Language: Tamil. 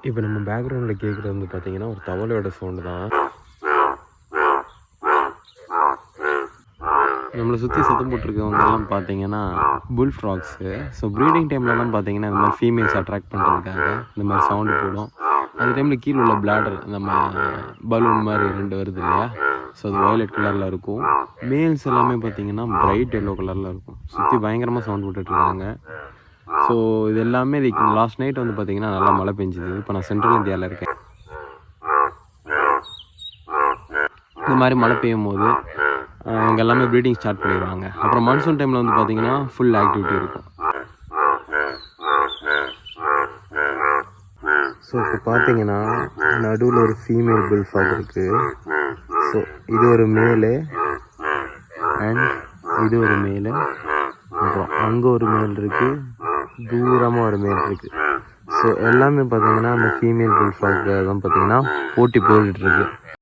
இப்போ நம்ம பேக்ரவுண்டில் கேட்குறது வந்து பார்த்தீங்கன்னா ஒரு தவளையோட சவுண்டு தான். நம்மளை சுற்றி சத்தம் போட்டிருக்கவங்கெல்லாம் பார்த்தீங்கன்னா புல் ஃப்ராக்ஸு. ஸோ ப்ரீடிங் டைம்லலாம் பார்த்தீங்கன்னா இந்த மாதிரி ஃபீமேல்ஸ் அட்ராக்ட் பண்ணுறதுக்காக இந்த மாதிரி சவுண்டு போடும். அந்த டைமில் கீழே உள்ள பிளாடர் நம்ம பலூன் மாதிரி 2 வருது இல்லையா, ஸோ அது வயலட் கலரில் இருக்கும். மேல்ஸ் எல்லாமே பார்த்தீங்கன்னா பிரைட் எல்லோ கலரில் இருக்கும். சுற்றி பயங்கரமாக சவுண்ட் போட்டுட்ருக்காங்க. ஸோ இது எல்லாமே லாஸ்ட் நைட் வந்து பார்த்தீங்கன்னா நல்லா மழை பெஞ்சுது. இப்போ நான் சென்ட்ரல் இந்தியாவில் இருக்கேன். இந்த மாதிரி மழை பெய்யும் போது இவங்க எல்லாமே ப்ரீடிங் ஸ்டார்ட் பண்ணிடுவாங்க. அப்புறம் மான்சூன் டைமில் வந்து பார்த்தீங்கன்னா ஃபுல் ஆக்டிவிட்டி இருக்கும். ஸோ இப்போ பார்த்தீங்கன்னா நடுவில் ஒரு ஃபீமேல் புல் ஃப்ராக் இருக்குது. ஸோ இது ஒரு மேலு அண்ட் இது ஒரு மேலு, அப்புறம் அங்கே ஒரு மேல் இருக்குது, தூரமாக ஒரு மேல் இருக்குது. ஸோ எல்லாமே பார்த்தீங்கன்னா அந்த ஃபீமேல் புல் ஃப்ராக் தான் பார்த்தீங்கன்னா போட்டி போட்டுட்ருக்கு.